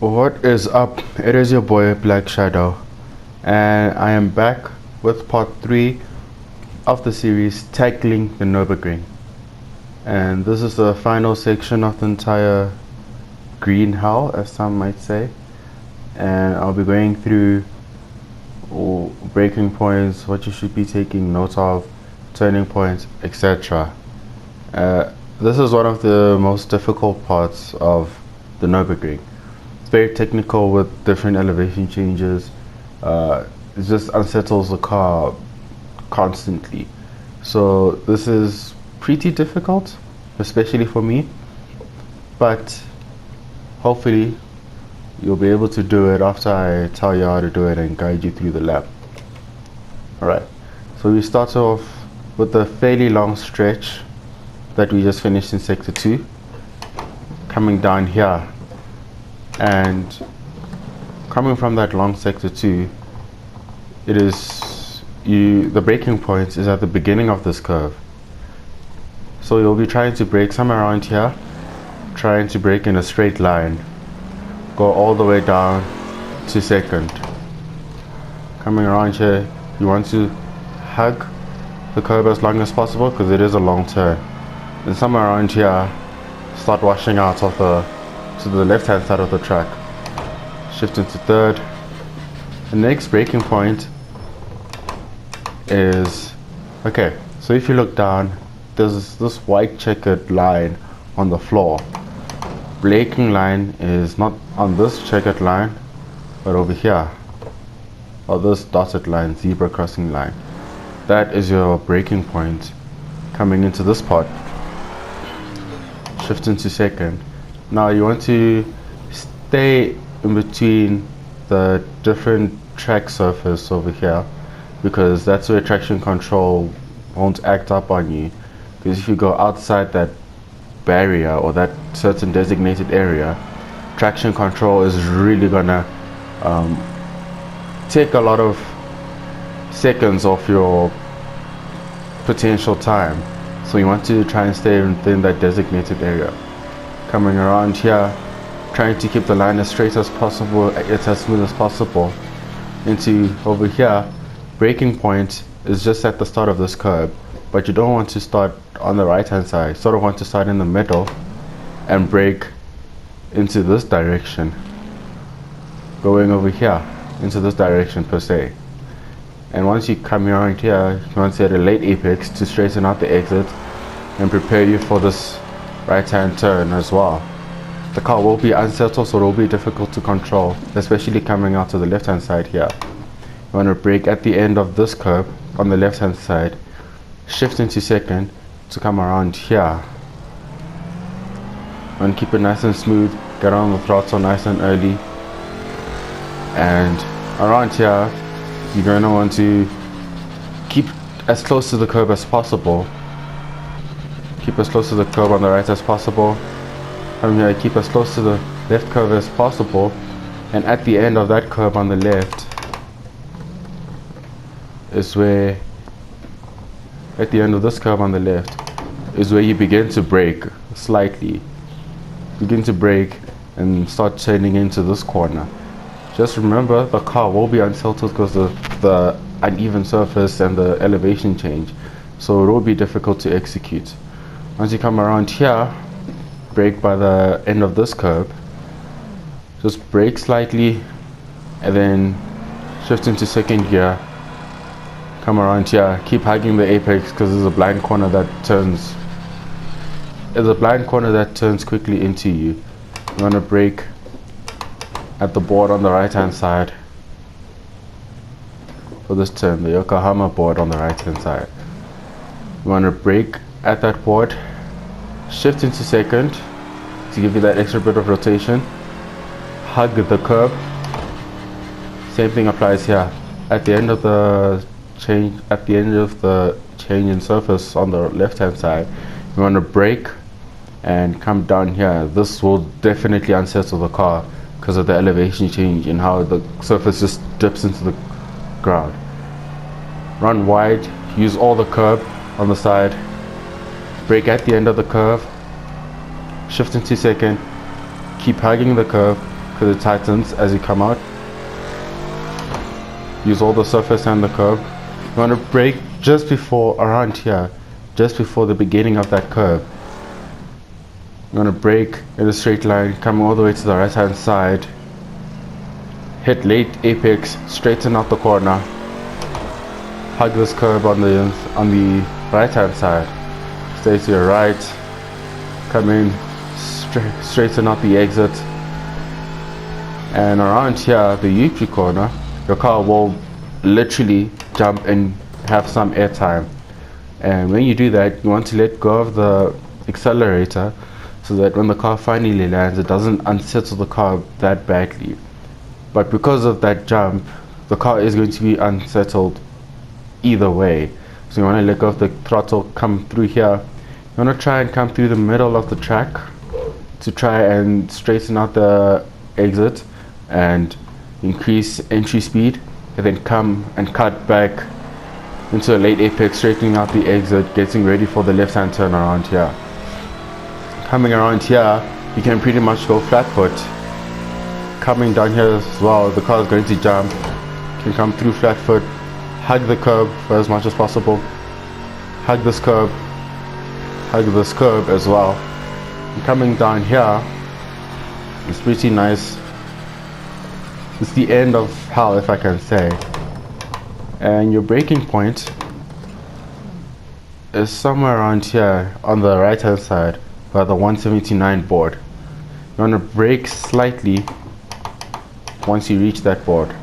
What is up? It is your boy Black Shadow, and I am back with part 3 of the series tackling the Nürburgring. And this is the final section of the entire green hell, as some might say. And I'll be going through breaking points, what you should be taking note of, turning points, etc. This is one of the most difficult parts of the Nürburgring. It's very technical with different elevation changes. It just unsettles the car constantly. So this is pretty difficult, especially for me. But hopefully you'll be able to do it after I tell you how to do it and guide you through the lap. Alright, so we start off with the fairly long stretch that we just finished in sector 2, coming down here, and coming from that long sector 2, the braking point is at the beginning of this curve. So you'll be trying to brake somewhere around here, trying to brake in a straight line, go all the way down to second. Coming around here, you want to hug the curve as long as possible because it is a long turn. And somewhere around here, start washing out of to the left hand side of the track. Shift into third. The next braking point is, okay, so if you look down, there's this white checkered line on the floor. Braking line is not on this checkered line, but over here, or this dotted line, zebra crossing line. That is your braking point coming into this part. Shift into second. Now you want to stay in between the different track surface over here, because that's where traction control won't act up on you. Because if you go outside that barrier or that certain designated area, traction control is really gonna take a lot of seconds off your potential time. So you want to try and stay within that designated area. Coming around here, trying to keep the line as straight as possible, it's as smooth as possible. Into over here, braking point is just at the start of this curve, but you don't want to start on the right hand side. You sort of want to start in the middle and brake into this direction, going over here into this direction per se. And once you come around here, you want to hit a late apex to straighten out the exit and prepare you for this right hand turn as well. The car will be unsettled, so it will be difficult to control, especially coming out to the left hand side here. You want to brake at the end of this curve on the left hand side, shift into second to come around here. You want to keep it nice and smooth, get on the throttle nice and early, and around here you're going to want to keep as close to the curb as possible. Keep as close to the curb on the right as possible. From here, keep as close to the left curve as possible. And at the end of that curve on the left is where, at the end of this curve on the left, is where you begin to brake slightly. Begin to brake and start turning into this corner. Just remember, the car will be unsettled because of the uneven surface and the elevation change. So it will be difficult to execute. Once you come around here, brake by the end of this curve. Just brake slightly and then shift into second gear. Come around here, keep hugging the apex because there's a blind corner that turns. There's a blind corner that turns quickly into you. You want to brake at the board on the right hand side for this turn, the Yokohama board on the right hand side. You want to brake at that board, shift into second to give you that extra bit of rotation, hug the curb. Same thing applies here. At the end of the change, in surface on the left hand side, you want to brake and come down here. This will definitely unsettle the car because of the elevation change and how the surface just dips into the ground. Run wide, use all the curb on the side, brake at the end of the curve, shift into second, keep hugging the curve, because it tightens as you come out. Use all the surface and the curb. You want to brake just before, around here, just before the beginning of that curve. You want to brake in a straight line, coming all the way to the right hand side. Hit late apex, straighten out the corner. Hug this curb on the right hand side. Stay to your right. Come in, straighten out the exit. And around here, the U-tree corner, your car will literally jump and have some airtime. And when you do that, you want to let go of the accelerator so that when the car finally lands, it doesn't unsettle the car that badly. But because of that jump, the car is going to be unsettled either way. So you want to let go of the throttle, come through here. You want to try and come through the middle of the track to try and straighten out the exit and increase entry speed, and then come and cut back into a late apex, straightening out the exit, getting ready for the left hand turn around here. Coming around here, you can pretty much go flat foot. Coming down here as well, the car is going to jump. You can come through flat foot, hug the curb for as much as possible, hug this curb as well. And coming down here, it's pretty nice. It's the end of hell, if I can say. And your braking point is somewhere around here on the right hand side by the 179 board. You want to brake slightly once you reach that board.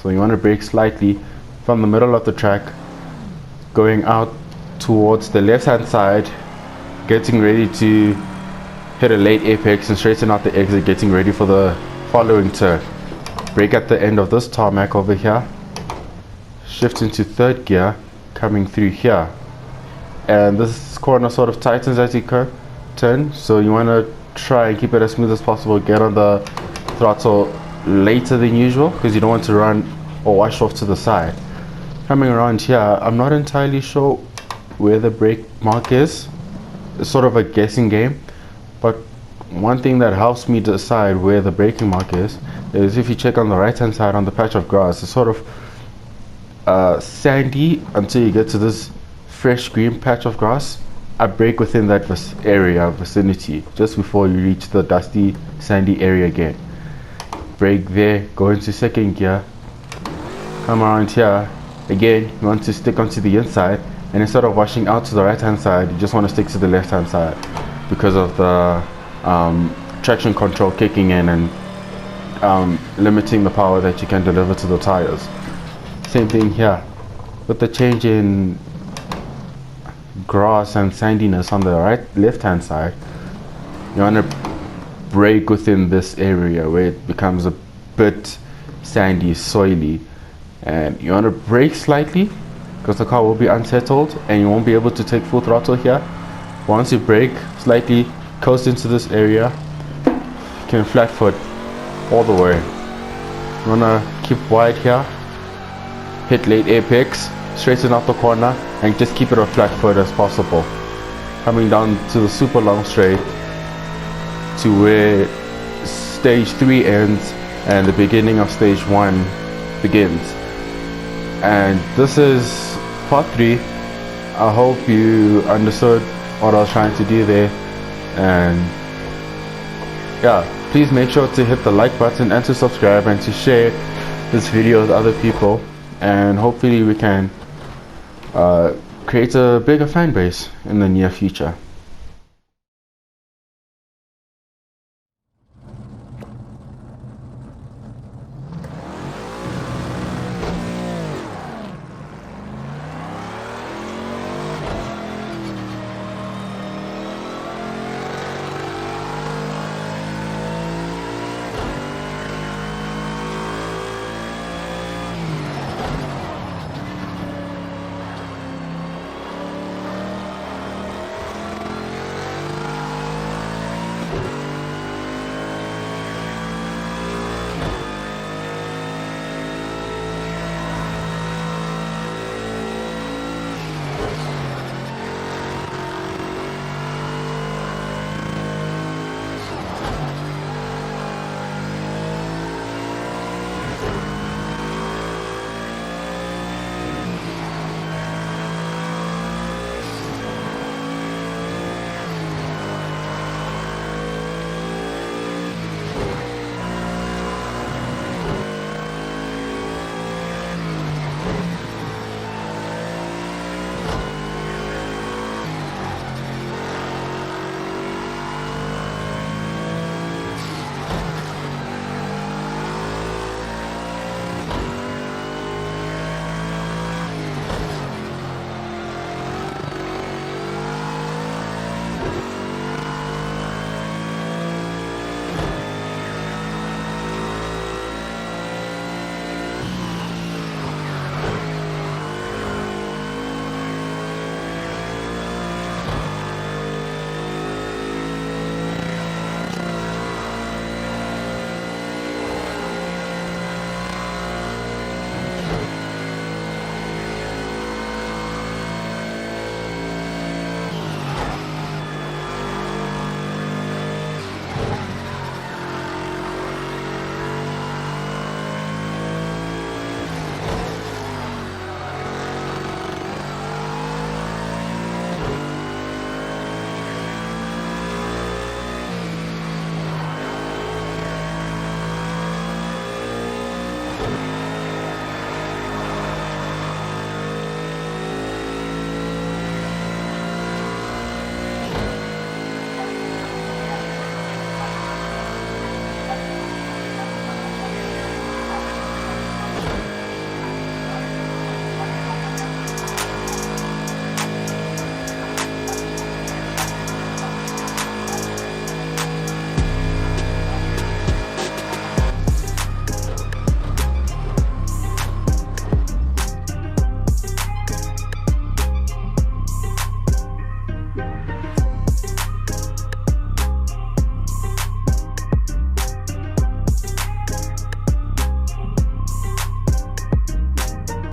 So you want to brake slightly from the middle of the track, going out towards the left hand side, getting ready to hit a late apex and straighten out the exit, getting ready for the following turn. Brake at the end of this tarmac over here, shift into third gear, coming through here, and this corner sort of tightens as you turn, so you want to try and keep it as smooth as possible. Get on the throttle later than usual because you don't want to run or wash off to the side. Coming around here, I'm not entirely sure where the brake mark is. It's sort of a guessing game, but one thing that helps me decide where the braking mark is if you check on the right hand side on the patch of grass. It's sort of sandy until you get to this fresh green patch of grass. I brake within that vicinity just before you reach the dusty sandy area again. Brake there, go into second gear, come around here again. You want to stick onto the inside, and instead of washing out to the right hand side, you just want to stick to the left hand side because of the traction control kicking in and limiting the power that you can deliver to the tires. Same thing here with the change in grass and sandiness on the left hand side. You want to brake within this area where it becomes a bit sandy, soily, and you want to brake slightly because the car will be unsettled and you won't be able to take full throttle here. Once you brake slightly, coast into this area, you can flat foot all the way. You want to keep wide here, hit late apex, straighten out the corner, and just keep it a flat foot as possible. Coming down to the super long straight to where stage 3 ends and the beginning of stage 1 begins. And this is part 3. I hope you understood what I was trying to do there, and yeah, please make sure to hit the like button and to subscribe and to share this video with other people, and hopefully we can create a bigger fan base in the near future.